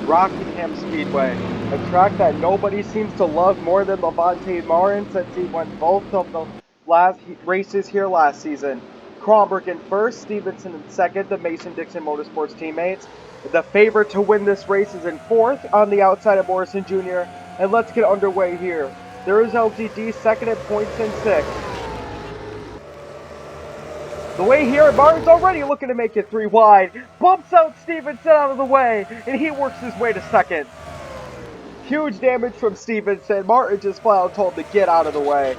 Rockingham Speedway, a track that nobody seems to love more than Levante Martin since he won both of the last races here last season. Kronberg in first, Stevenson in second, the Mason-Dixon Motorsports teammates. The favorite to win this race is in fourth on the outside of Morrison Jr. And let's get underway here. There is LGD second at points in sixth. The way here, Martin's already looking to make it 3 wide. Bumps out Stevenson out of the way, and he works his way to second. Huge damage from Stevenson. Martin just flat out told him to get out of the way.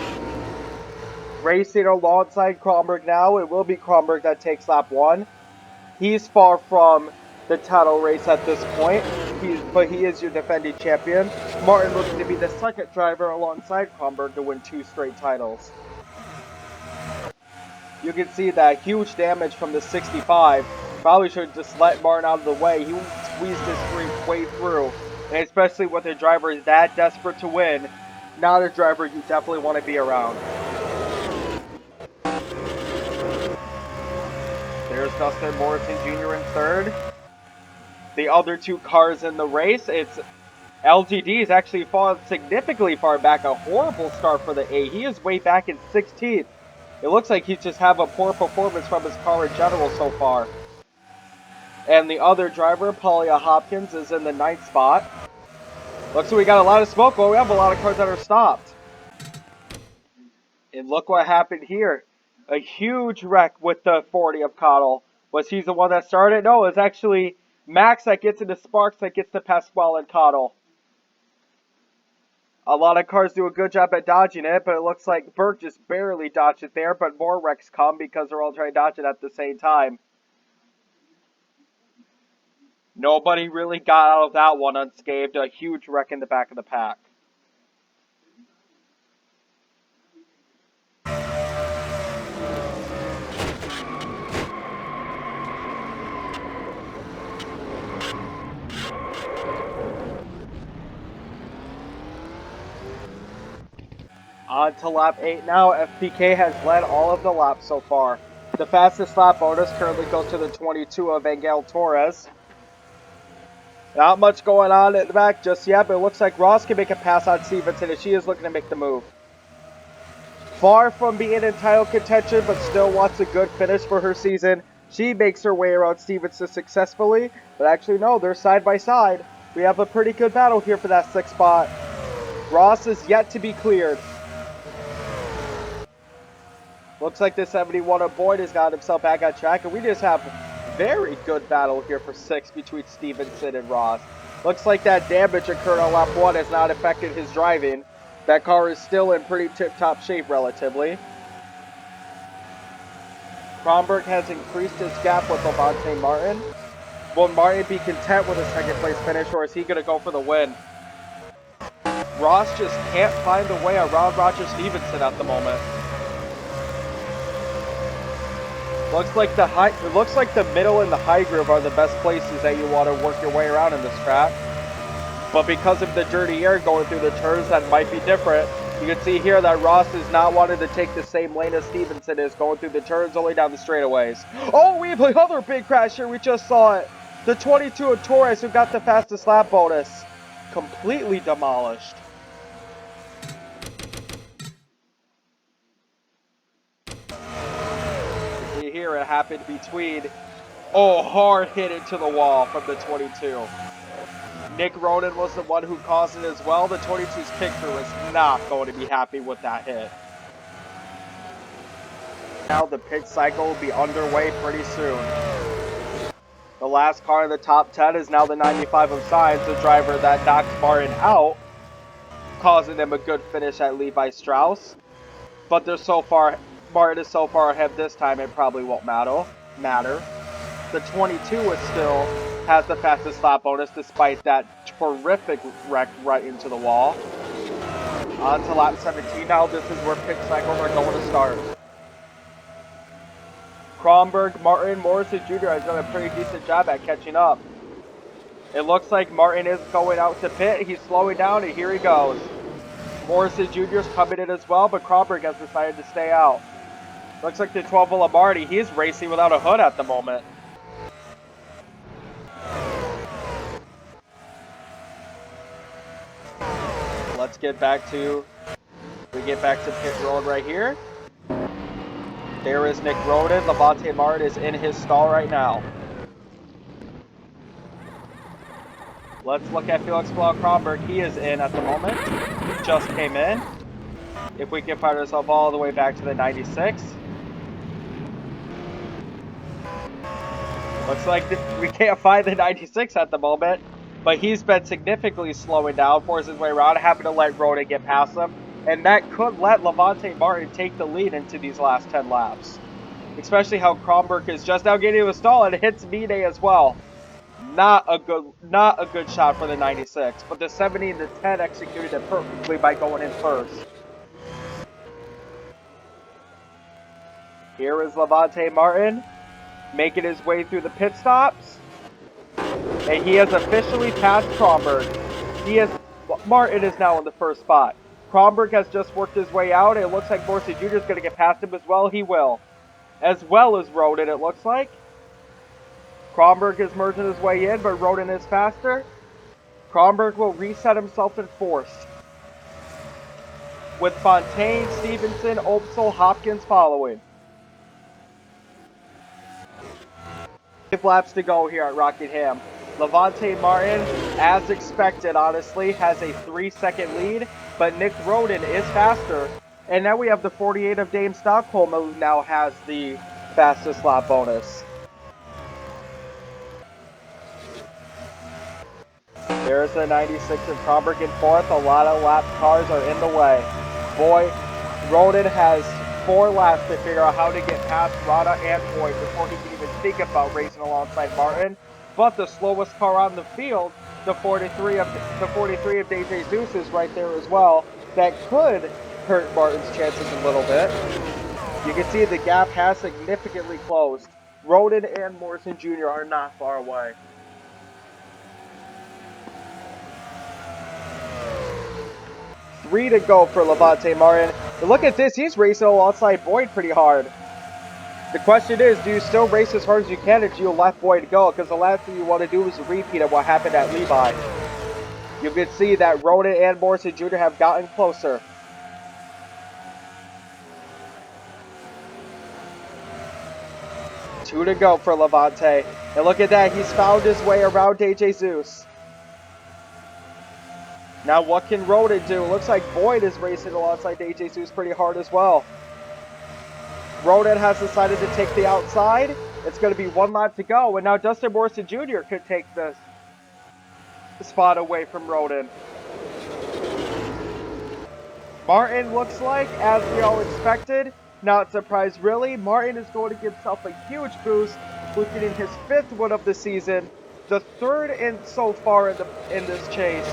Racing alongside Kronberg now. It will be Kronberg that takes lap 1. He's far from the title race at this point, but he is your defending champion. Martin looking to be the second driver alongside Kronberg to win 2 straight titles. You can see that huge damage from the 65. Probably should have just let Martin out of the way. He squeezed his way through. And especially with a driver that desperate to win, not a driver you definitely want to be around. There's Dustin Morrison Jr. in third. The other 2 cars in the race, it's LGD is actually fallen significantly far back. A horrible start for the A. He is way back in 16th. It looks like he's just have a poor performance from his car in general so far. And the other driver, Paulia Hopkins, is in the 9th spot. Looks like we got a lot of smoke, but we have a lot of cars that are stopped. And look what happened here. A huge wreck with the 40 of Cottle. Was he the one that started? No, it's actually Max that gets into Sparks that gets to Pasquale and Cottle. A lot of cars do a good job at dodging it, but it looks like Burke just barely dodged it there, but more wrecks come because they're all trying to dodge it at the same time. Nobody really got out of that one unscathed. A huge wreck in the back of the pack. On to lap 8 now. FPK has led all of the laps so far. The fastest lap bonus currently goes to the 22 of Angel Torres. Not much going on at the back just yet, but it looks like Ross can make a pass on Stevenson, and she is looking to make the move. Far from being in title contention, but still wants a good finish for her season. She makes her way around Stevenson successfully, but actually no, they're side by side. We have a pretty good battle here for that 6th spot. Ross is yet to be cleared. Looks like the 71 of Boyd has got himself back on track, and we just have very good battle here for 6 between Stevenson and Ross. Looks like that damage occurred on lap 1 has not affected his driving. That car is still in pretty tip-top shape relatively. Kronberg has increased his gap with Levante Martin. Will Martin be content with a 2nd place finish, or is he going to go for the win? Ross just can't find a way around Roger Stevenson at the moment. Looks like the middle and the high groove are the best places that you want to work your way around in this track. But because of the dirty air going through the turns, that might be different. You can see here that Ross is not wanting to take the same lane as Stevenson is, going through the turns only down the straightaways. Oh, we have another big crash here. We just saw it. The 22 of Torres, who got the fastest lap bonus, completely demolished. Here it happened between, hard hit into the wall from the 22. Nick Ronan was the one who caused it as well. The 22's kick through is not going to be happy with that hit. Now the pit cycle will be underway pretty soon. The last car in the top 10 is now the 95 of Sainz, the driver that knocked Martin out, causing them a good finish at Levi Strauss. But they're so far, Martin is so far ahead this time it probably won't matter. The 22 is still has the fastest lap bonus despite that terrific wreck right into the wall. On to lap 17 now. This is where pit cycles are going to start. Kronberg, Martin, Morrison Jr. has done a pretty decent job at catching up. It looks like Martin is going out to pit. He's slowing down, and here he goes. Morrison Jr. is coming in as well, but Kronberg has decided to stay out. Looks like the 12 of Lamardi, he's racing without a hood at the moment. get back to pit road right here. There is Nick Roden. Levante Martin is in his stall right now. Let's look at Felix Kronberg. He is in at the moment. Just came in. If we can find ourselves all the way back to the 96. Looks like we can't find the 96 at the moment. But he's been significantly slowing down, forces his way around, having to let Roden get past him. And that could let Levante Martin take the lead into these last 10 laps. Especially how Kronberg is just now getting to a stall and hits V-Day as well. Not a good shot for the 96, but the 70 and the 10 executed it perfectly by going in first. Here is Levante Martin making his way through the pit stops. And he has officially passed Kronberg. Martin is now in the first spot. Kronberg has just worked his way out. It looks like Morrissey Jr. is going to get past him as well. He will. As well as Roden, it looks like. Kronberg is merging his way in, but Roden is faster. Kronberg will reset himself in fourth, with Fontaine, Stevenson, Opsal, Hopkins following. 5 laps to go here at Rockingham. Levante Martin, as expected, honestly, has a 3-second lead, but Nick Roden is faster. And now we have the 48 of Dame Stockholm, who now has the fastest lap bonus. There's the 96 of Kronberg in fourth. A lot of lap cars are in the way. Boy, Roden has 4 laps to figure out how to get past Rada and Boyd before he can even think about racing alongside Martin. But the slowest car on the field, the 43 of DJ Zeus is right there as well. That could hurt Martin's chances a little bit. You can see the gap has significantly closed. Roden and Morrison Jr. are not far away. Three to go for Levante Martin. But look at this, he's racing alongside Boyd pretty hard. The question is, do you still race as hard as you can if you let Boyd go? Because the last thing you want to do is a repeat of what happened at Levi. You can see that Roden and Morrison Jr. have gotten closer. Two to go for Levante. And look at that, he's found his way around DJ Zeus. Now what can Roden do? It looks like Boyd is racing alongside DJ Zeus pretty hard as well. Roden has decided to take the outside. It's going to be 1 lap to go. And now Dustin Morrison Jr. could take this spot away from Roden. Martin looks like, as we all expected, not surprised really, Martin is going to give himself a huge boost, looking in his 5th win of the season, the 3rd in so far in this chase.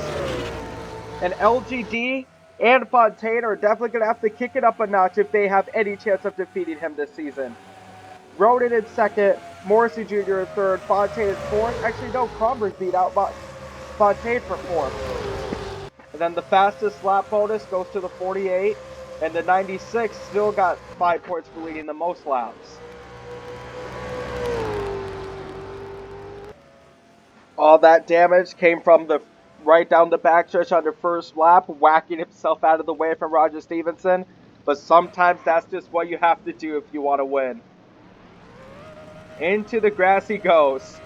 And LGD and Fontaine are definitely going to have to kick it up a notch if they have any chance of defeating him this season. Roden in 2nd, Morrissey Jr. in 3rd, Fontaine in 4th. Actually, no, Kronberg beat out Fontaine for 4th. And then the fastest lap bonus goes to the 48, and the 96 still got 5 points for leading the most laps. All that damage came from the right down the backstretch on the first lap, whacking himself out of the way from Roger Stevenson. But sometimes that's just what you have to do if you want to win. Into the grass he goes.